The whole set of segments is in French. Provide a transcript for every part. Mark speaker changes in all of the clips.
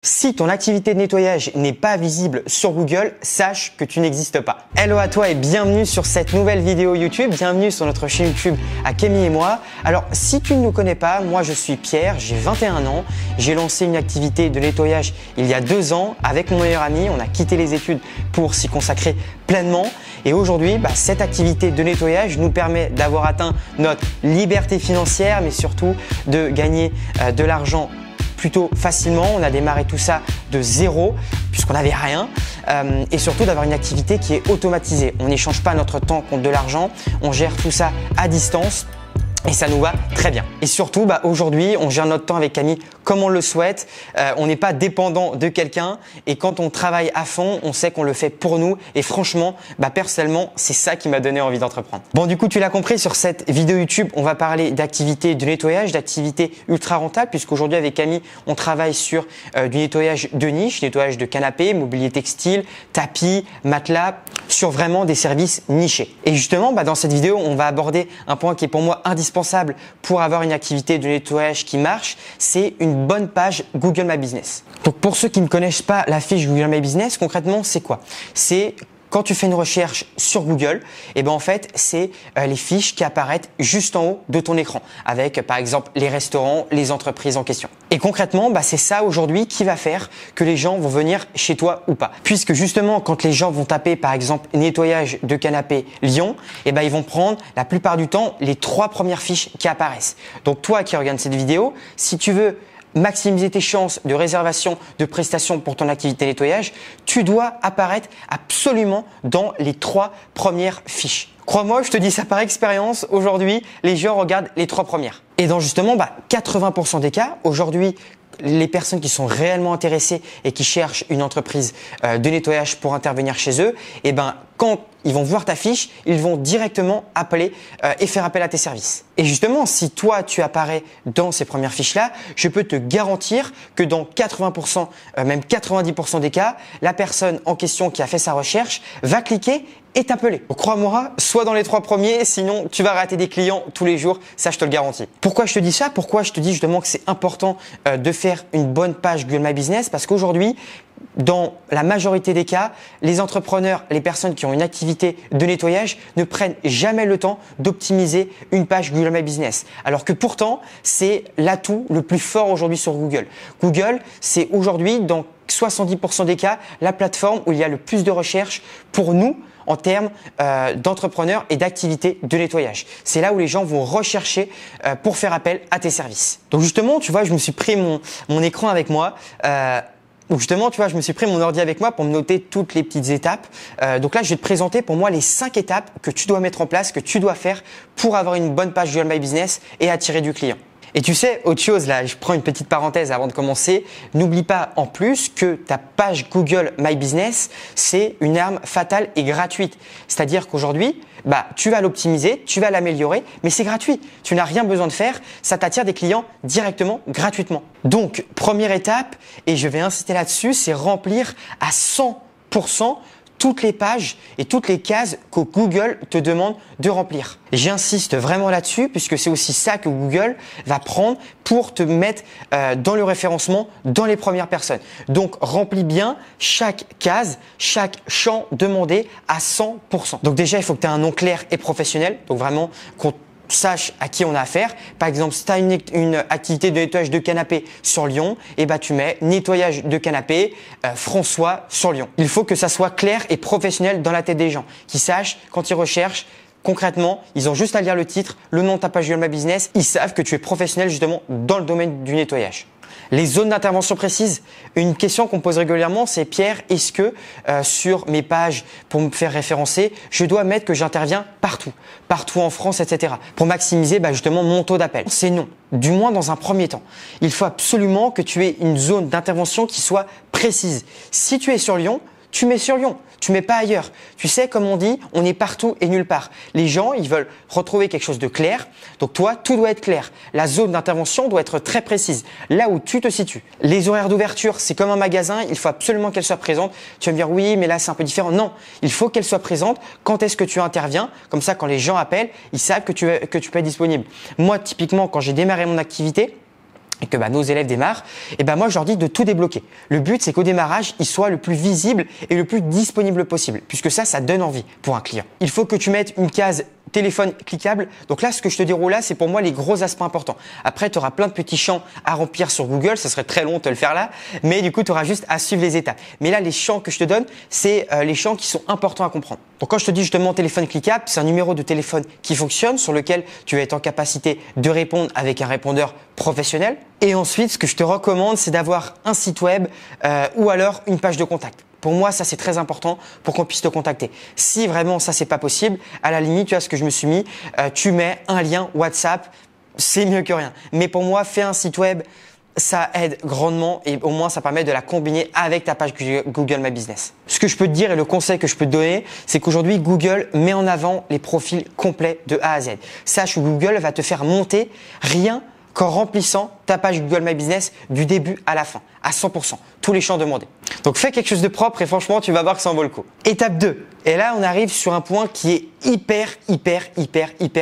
Speaker 1: Si ton activité de nettoyage n'est pas visible sur Google, sache que tu n'existes pas. Hello à toi et bienvenue sur cette nouvelle vidéo YouTube, bienvenue sur notre chaîne YouTube à Camille et moi. Alors si tu ne nous connais pas, moi je suis Pierre, j'ai 21 ans, j'ai lancé une activité de nettoyage il y a 2 ans avec mon meilleur ami, on a quitté les études pour s'y consacrer pleinement et aujourd'hui cette activité de nettoyage nous permet d'avoir atteint notre liberté financière mais surtout de gagner de l'argent plutôt facilement. On a démarré tout ça de zéro puisqu'on n'avait rien et surtout d'avoir une activité qui est automatisée. On n'échange pas notre temps contre de l'argent, on gère tout ça à distance et ça nous va très bien. Et surtout, aujourd'hui, on gère notre temps avec Camille comme on le souhaite. On n'est pas dépendant de quelqu'un et quand on travaille à fond, on sait qu'on le fait pour nous. Et franchement, personnellement, c'est ça qui m'a donné envie d'entreprendre. Bon, du coup, tu l'as compris, sur cette vidéo YouTube, on va parler d'activités de nettoyage, d'activités ultra rentables puisqu'aujourd'hui, avec Camille, on travaille sur du nettoyage de niche, nettoyage de canapé, mobilier textile, tapis, matelas, sur vraiment des services nichés. Et justement, dans cette vidéo, on va aborder un point qui est pour moi indispensable pour avoir une activité de nettoyage qui marche, c'est une bonne page Google My Business. Donc pour ceux qui ne connaissent pas la fiche Google My Business, concrètement, c'est quoi? C'est quand tu fais une recherche sur Google, en fait, c'est les fiches qui apparaissent juste en haut de ton écran avec par exemple les restaurants, les entreprises en question. Et concrètement, c'est ça aujourd'hui qui va faire que les gens vont venir chez toi ou pas. Puisque justement, quand les gens vont taper par exemple nettoyage de canapé Lyon, ils vont prendre la plupart du temps les 3 premières fiches qui apparaissent. Donc toi qui regardes cette vidéo, si tu veux maximiser tes chances de réservation de prestations pour ton activité nettoyage, tu dois apparaître absolument dans les 3 premières fiches. Crois-moi, je te dis ça par expérience, aujourd'hui, les gens regardent les 3 premières. Et dans justement 80% des cas, aujourd'hui, les personnes qui sont réellement intéressées et qui cherchent une entreprise de nettoyage pour intervenir chez eux, quand ils vont voir ta fiche, ils vont directement appeler et faire appel à tes services. Et justement, si toi, tu apparais dans ces premières fiches-là, je peux te garantir que dans 80%, même 90% des cas, la personne en question qui a fait sa recherche va cliquer et t'appeler. Crois-moi, sois dans les 3 premiers, sinon tu vas rater des clients tous les jours, ça je te le garantis. Pourquoi je te dis ça? Pourquoi je te dis justement que c'est important de faire une bonne page Google My Business? Parce qu'aujourd'hui, dans la majorité des cas, les entrepreneurs, les personnes qui ont une activité de nettoyage ne prennent jamais le temps d'optimiser une page Google My Business. Alors que pourtant, c'est l'atout le plus fort aujourd'hui sur Google. Google, c'est aujourd'hui dans 70% des cas la plateforme où il y a le plus de recherches pour nous en termes d'entrepreneurs et d'activités de nettoyage. C'est là où les gens vont rechercher pour faire appel à tes services. Donc justement, tu vois, je me suis pris mon écran avec moi. Justement, tu vois, je me suis pris mon ordi avec moi pour me noter toutes les petites étapes. Donc là, je vais te présenter pour moi les 5 étapes que tu dois mettre en place, que tu dois faire pour avoir une bonne page Google My Business et attirer du client. Et tu sais, autre chose, là, je prends une petite parenthèse avant de commencer. N'oublie pas en plus que ta page Google My Business, c'est une arme fatale et gratuite. C'est-à-dire qu'aujourd'hui, tu vas l'optimiser, tu vas l'améliorer, mais c'est gratuit. Tu n'as rien besoin de faire. Ça t'attire des clients directement, gratuitement. Donc, première étape, et je vais insister là-dessus, c'est remplir à 100% toutes les pages et toutes les cases que Google te demande de remplir. J'insiste vraiment là-dessus puisque c'est aussi ça que Google va prendre pour te mettre dans le référencement dans les premières personnes. Donc, remplis bien chaque case, chaque champ demandé à 100%. Donc déjà, il faut que tu aies un nom clair et professionnel. Donc vraiment, qu'on sache à qui on a affaire. Par exemple, si tu as une activité de nettoyage de canapé sur Lyon, tu mets nettoyage de canapé François sur Lyon. Il faut que ça soit clair et professionnel dans la tête des gens, qui sachent quand ils recherchent. Concrètement, ils ont juste à lire le titre, le nom de ta page Google My Business, ils savent que tu es professionnel justement dans le domaine du nettoyage. Les zones d'intervention précises. Une question qu'on me pose régulièrement, c'est Pierre, est-ce que sur mes pages pour me faire référencer, je dois mettre que j'interviens partout en France, etc. pour maximiser justement mon taux d'appel? C'est non, du moins dans un premier temps. Il faut absolument que tu aies une zone d'intervention qui soit précise. Si tu es sur Lyon, tu mets sur Lyon, tu mets pas ailleurs. Tu sais, comme on dit, on est partout et nulle part. Les gens, ils veulent retrouver quelque chose de clair. Donc toi, tout doit être clair. La zone d'intervention doit être très précise, là où tu te situes. Les horaires d'ouverture, c'est comme un magasin, il faut absolument qu'elle soit présente. Tu vas me dire, oui, mais là, c'est un peu différent. Non, il faut qu'elle soit présente. Quand est-ce que tu interviens? Comme ça, quand les gens appellent, ils savent que tu peux être disponible. Moi, typiquement, quand j'ai démarré mon activité, et que nos élèves démarrent, et moi je leur dis de tout débloquer. Le but c'est qu'au démarrage, il soit le plus visible et le plus disponible possible, puisque ça donne envie pour un client. Il faut que tu mettes une case téléphone cliquable. Donc là, ce que je te déroule là, c'est pour moi les gros aspects importants. Après, tu auras plein de petits champs à remplir sur Google. Ça serait très long de te le faire là, mais du coup, tu auras juste à suivre les étapes. Mais là, les champs que je te donne, c'est les champs qui sont importants à comprendre. Donc quand je te dis justement téléphone cliquable, c'est un numéro de téléphone qui fonctionne, sur lequel tu vas être en capacité de répondre avec un répondeur professionnel. Et ensuite, ce que je te recommande, c'est d'avoir un site web ou alors une page de contact. Pour moi, ça c'est très important pour qu'on puisse te contacter. Si vraiment ça c'est pas possible, à la limite, tu vois ce que je me suis mis, tu mets un lien WhatsApp, c'est mieux que rien. Mais pour moi, fais un site web, ça aide grandement et au moins ça permet de la combiner avec ta page Google My Business. Ce que je peux te dire et le conseil que je peux te donner, c'est qu'aujourd'hui Google met en avant les profils complets de A à Z. Sache que Google va te faire monter rien qu'en remplissant ta page Google My Business du début à la fin, à 100%, tous les champs demandés. Donc fais quelque chose de propre et franchement, tu vas voir que ça en vaut le coup. Étape 2. Et là, on arrive sur un point qui est hyper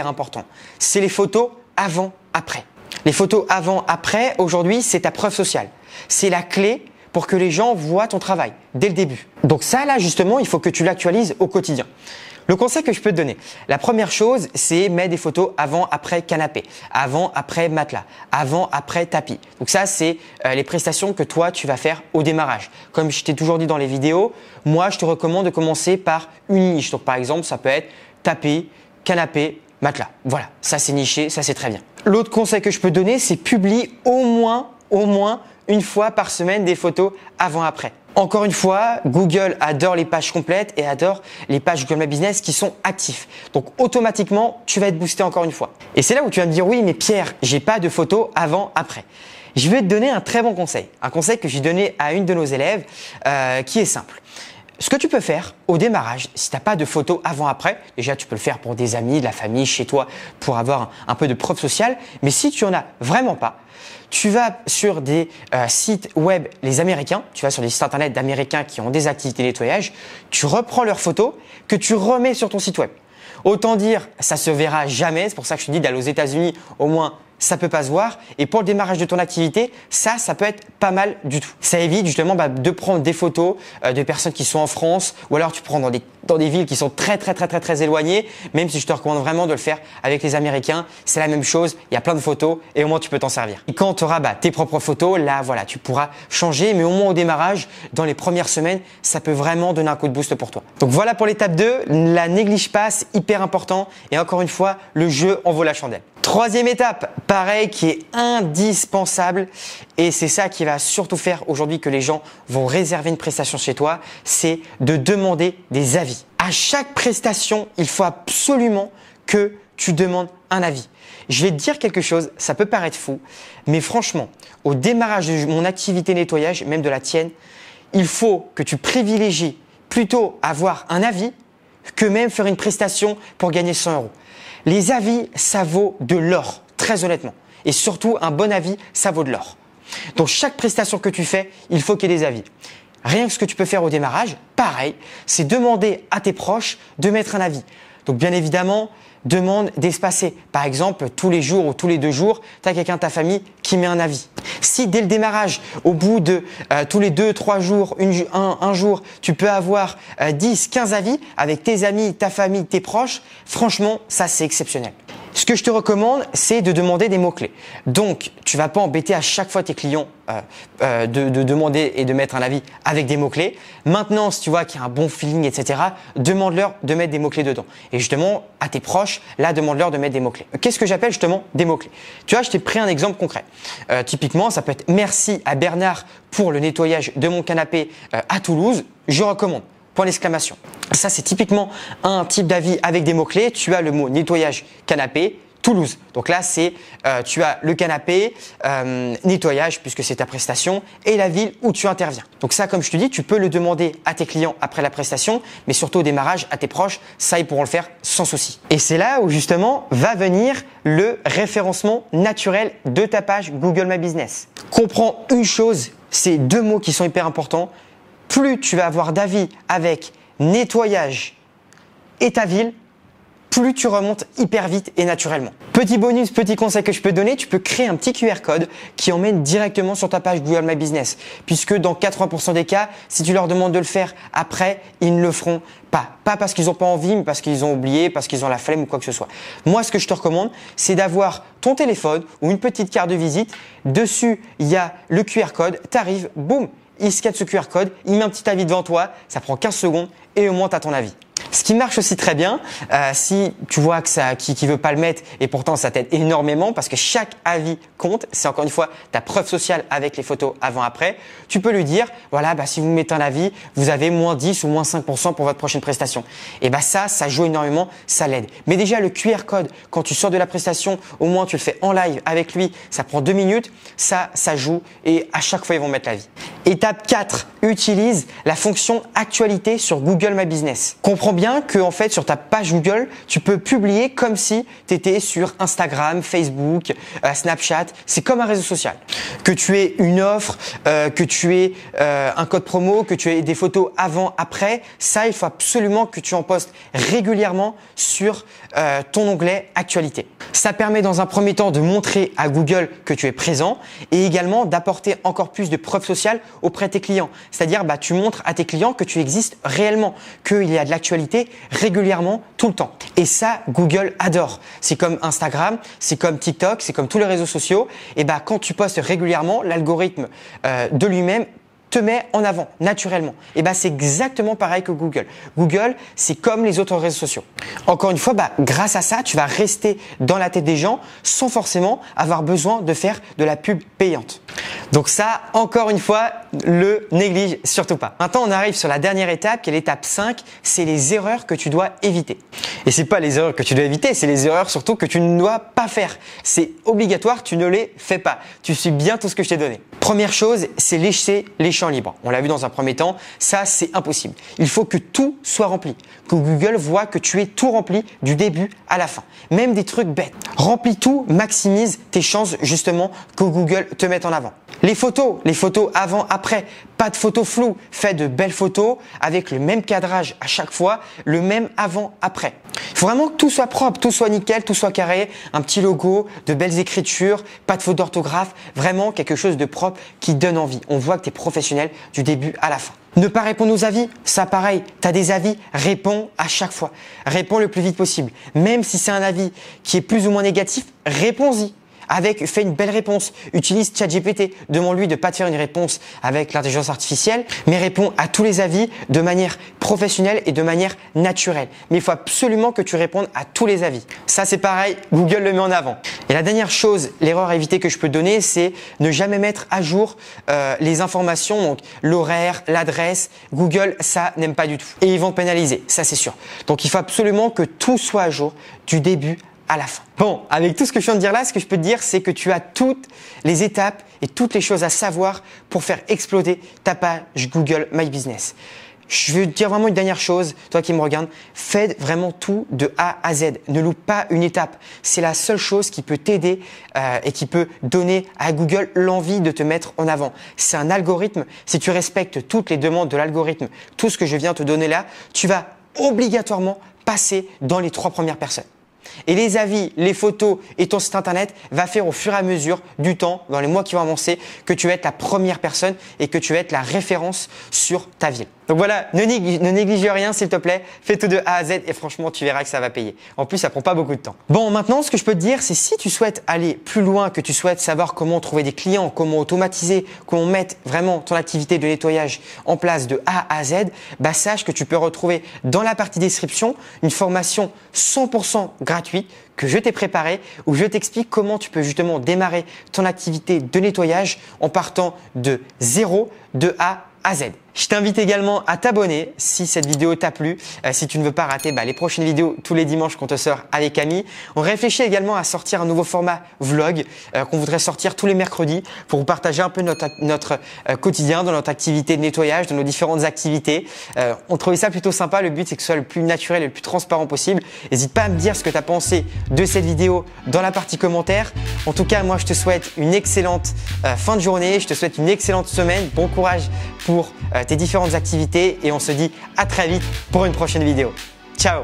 Speaker 1: important. C'est les photos avant-après. Les photos avant-après, aujourd'hui, c'est ta preuve sociale. C'est la clé pour que les gens voient ton travail dès le début. Donc ça, là, justement, il faut que tu l'actualises au quotidien. Le conseil que je peux te donner, la première chose, c'est mettre des photos avant-après canapé, avant-après matelas, avant-après tapis. Donc ça, c'est les prestations que toi, tu vas faire au démarrage. Comme je t'ai toujours dit dans les vidéos, moi, je te recommande de commencer par une niche. Donc par exemple, ça peut être tapis, canapé, matelas. Voilà, ça c'est niché, ça c'est très bien. L'autre conseil que je peux te donner, c'est publier au moins une fois par semaine des photos avant-après. Encore une fois, Google adore les pages complètes et adore les pages Google My Business qui sont actifs. Donc automatiquement, tu vas être boosté encore une fois. Et c'est là où tu vas me dire oui, mais Pierre, j'ai pas de photos avant-après. Je vais te donner un très bon conseil, un conseil que j'ai donné à une de nos élèves qui est simple. Ce que tu peux faire au démarrage, si tu n'as pas de photos avant-après, déjà tu peux le faire pour des amis, de la famille, chez toi, pour avoir un peu de preuve sociale. Mais si tu en as vraiment pas, tu vas sur des sites web, les Américains, tu vas sur des sites internet d'Américains qui ont des activités de nettoyage, tu reprends leurs photos que tu remets sur ton site web. Autant dire, ça se verra jamais. C'est pour ça que je te dis d'aller aux États-Unis, au moins ça peut pas se voir. Et pour le démarrage de ton activité, ça peut être pas mal du tout. Ça évite justement de prendre des photos de personnes qui sont en France, ou alors tu prends dans des villes qui sont très éloignées. Même si je te recommande vraiment de le faire avec les Américains, c'est la même chose. Il y a plein de photos et au moins tu peux t'en servir. Et quand tu auras tes propres photos, là voilà, tu pourras changer. Mais au moins au démarrage, dans les premières semaines, ça peut vraiment donner un coup de boost pour toi. Donc voilà pour l'étape 2. La néglige pas, c'est hyper important. Et encore une fois, le jeu en vaut la chandelle. Troisième étape, pareil, qui est indispensable et c'est ça qui va surtout faire aujourd'hui que les gens vont réserver une prestation chez toi, c'est de demander des avis. À chaque prestation, il faut absolument que tu demandes un avis. Je vais te dire quelque chose, ça peut paraître fou, mais franchement, au démarrage de mon activité nettoyage, même de la tienne, il faut que tu privilégies plutôt avoir un avis que même faire une prestation pour gagner 100 €. Les avis, ça vaut de l'or, très honnêtement. Et surtout, un bon avis, ça vaut de l'or. Donc, chaque prestation que tu fais, il faut qu'il y ait des avis. Rien que ce que tu peux faire au démarrage, pareil, c'est demander à tes proches de mettre un avis. Donc, bien évidemment, demande d'espacer. Par exemple, tous les jours ou tous les 2 jours, tu as quelqu'un de ta famille qui met un avis. Si dès le démarrage, au bout de tous les 2-3 jours, un jour, tu peux avoir 10-15 avis avec tes amis, ta famille, tes proches, franchement, ça c'est exceptionnel. Ce que je te recommande, c'est de demander des mots-clés. Donc, tu vas pas embêter à chaque fois tes clients de demander et de mettre un avis avec des mots-clés. Maintenant, si tu vois qu'il y a un bon feeling, etc., demande-leur de mettre des mots-clés dedans. Et justement, à tes proches, là, demande-leur de mettre des mots-clés. Qu'est-ce que j'appelle justement des mots-clés? Tu vois, je t'ai pris un exemple concret. Typiquement, ça peut être « Merci à Bernard pour le nettoyage de mon canapé à Toulouse. Je recommande. » Point d'exclamation. Ça, c'est typiquement un type d'avis avec des mots-clés. Tu as le mot nettoyage canapé Toulouse. Donc là, c'est tu as le canapé, nettoyage puisque c'est ta prestation et la ville où tu interviens. Donc ça, comme je te dis, tu peux le demander à tes clients après la prestation, mais surtout au démarrage à tes proches. Ça, ils pourront le faire sans souci. Et c'est là où justement va venir le référencement naturel de ta page Google My Business. Comprends une chose, c'est 2 mots qui sont hyper importants. Plus tu vas avoir d'avis avec nettoyage et ta ville, plus tu remontes hyper vite et naturellement. Petit bonus, petit conseil que je peux te donner, tu peux créer un petit QR code qui emmène directement sur ta page Google My Business. Puisque dans 80% des cas, si tu leur demandes de le faire après, ils ne le feront pas. Pas parce qu'ils n'ont pas envie, mais parce qu'ils ont oublié, parce qu'ils ont la flemme ou quoi que ce soit. Moi, ce que je te recommande, c'est d'avoir ton téléphone ou une petite carte de visite. Dessus, il y a le QR code. Tu arrives, boum, il scanne ce QR code, il met un petit avis devant toi, ça prend 15 secondes et au moins tu as ton avis. Ce qui marche aussi très bien, si tu vois que qui veut pas le mettre et pourtant ça t'aide énormément parce que chaque avis compte. C'est encore une fois ta preuve sociale avec les photos avant-après. Tu peux lui dire, voilà, si vous mettez un avis, vous avez moins 10 ou moins 5% pour votre prochaine prestation. Et ça joue énormément, ça l'aide. Mais déjà le QR code, quand tu sors de la prestation, au moins tu le fais en live avec lui, ça prend 2 minutes, ça joue et à chaque fois ils vont mettre l'avis. Étape 4, utilise la fonction actualité sur Google My Business. Comprends bien que en fait sur ta page Google, tu peux publier comme si tu étais sur Instagram, Facebook, Snapchat. C'est comme un réseau social. Que tu aies une offre, que tu aies un code promo, que tu aies des photos avant, après, ça il faut absolument que tu en postes régulièrement sur ton onglet actualité. Ça permet dans un premier temps de montrer à Google que tu es présent et également d'apporter encore plus de preuves sociales auprès de tes clients. C'est-à-dire, tu montres à tes clients que tu existes réellement, qu'il y a de l'actualité régulièrement tout le temps. Et ça, Google adore. C'est comme Instagram, c'est comme TikTok, c'est comme tous les réseaux sociaux. Et quand tu postes régulièrement, l'algorithme de lui-même te met en avant naturellement. Et c'est exactement pareil que Google. Google, c'est comme les autres réseaux sociaux. Encore une fois, grâce à ça, tu vas rester dans la tête des gens sans forcément avoir besoin de faire de la pub payante. Donc ça, encore une fois, le néglige surtout pas. Maintenant, on arrive sur la dernière étape, qui est l'étape 5, c'est les erreurs que tu dois éviter. Et c'est pas les erreurs que tu dois éviter, c'est les erreurs surtout que tu ne dois pas faire. C'est obligatoire, tu ne les fais pas. Tu suis bien tout ce que je t'ai donné. Première chose, c'est laisser les champs libres. On l'a vu dans un premier temps, ça c'est impossible. Il faut que tout soit rempli, que Google voit que tu es tout rempli du début à la fin. Même des trucs bêtes. Remplis tout, maximise tes chances justement que Google te mette en avant. Les photos avant, après, pas de photos floues. Fais de belles photos avec le même cadrage à chaque fois, le même avant, après. Il faut vraiment que tout soit propre, tout soit nickel, tout soit carré, un petit logo, de belles écritures, pas de faute d'orthographe, vraiment quelque chose de propre qui donne envie. On voit que tu es professionnel du début à la fin. Ne pas répondre aux avis, ça pareil, tu as des avis, réponds à chaque fois. Réponds le plus vite possible. Même si c'est un avis qui est plus ou moins négatif, réponds-y. Fais une belle réponse. Utilise ChatGPT. Demande-lui de pas te faire une réponse avec l'intelligence artificielle, mais réponds à tous les avis de manière professionnelle et de manière naturelle. Mais il faut absolument que tu répondes à tous les avis. Ça, c'est pareil. Google le met en avant. Et la dernière chose, l'erreur à éviter que je peux te donner, c'est ne jamais mettre à jour les informations, donc l'horaire, l'adresse. Google, ça n'aime pas du tout. Et ils vont te pénaliser. Ça, c'est sûr. Donc, il faut absolument que tout soit à jour du début à la fin. Bon, avec tout ce que je viens de dire là, ce que je peux te dire, c'est que tu as toutes les étapes et toutes les choses à savoir pour faire exploser ta page Google My Business. Je veux te dire vraiment une dernière chose, toi qui me regardes, fais vraiment tout de A à Z. Ne loupe pas une étape. C'est la seule chose qui peut t'aider et qui peut donner à Google l'envie de te mettre en avant. C'est un algorithme. Si tu respectes toutes les demandes de l'algorithme, tout ce que je viens de te donner là, tu vas obligatoirement passer dans les 3 premières personnes. Et les avis, les photos et ton site internet va faire au fur et à mesure du temps, dans les mois qui vont avancer, que tu vas être la première personne et que tu vas être la référence sur ta ville. Donc voilà, ne néglige rien s'il te plaît, fais tout de A à Z et franchement tu verras que ça va payer. En plus ça prend pas beaucoup de temps. Bon, maintenant ce que je peux te dire, c'est si tu souhaites aller plus loin, que tu souhaites savoir comment trouver des clients, comment automatiser, comment mettre vraiment ton activité de nettoyage en place de A à Z, sache que tu peux retrouver dans la partie description une formation 100% gratuite que je t'ai préparée où je t'explique comment tu peux justement démarrer ton activité de nettoyage en partant de zéro, de A à Z. Je t'invite également à t'abonner si cette vidéo t'a plu, si tu ne veux pas rater les prochaines vidéos tous les dimanches qu'on te sort avec Camille. On réfléchit également à sortir un nouveau format vlog qu'on voudrait sortir tous les mercredis pour vous partager un peu notre quotidien dans notre activité de nettoyage, dans nos différentes activités. On trouvait ça plutôt sympa. Le but, c'est que ce soit le plus naturel et le plus transparent possible. N'hésite pas à me dire ce que tu as pensé de cette vidéo dans la partie commentaire. En tout cas, moi, je te souhaite une excellente fin de journée. Je te souhaite une excellente semaine. Bon courage pour tes différentes activités et on se dit à très vite pour une prochaine vidéo. Ciao!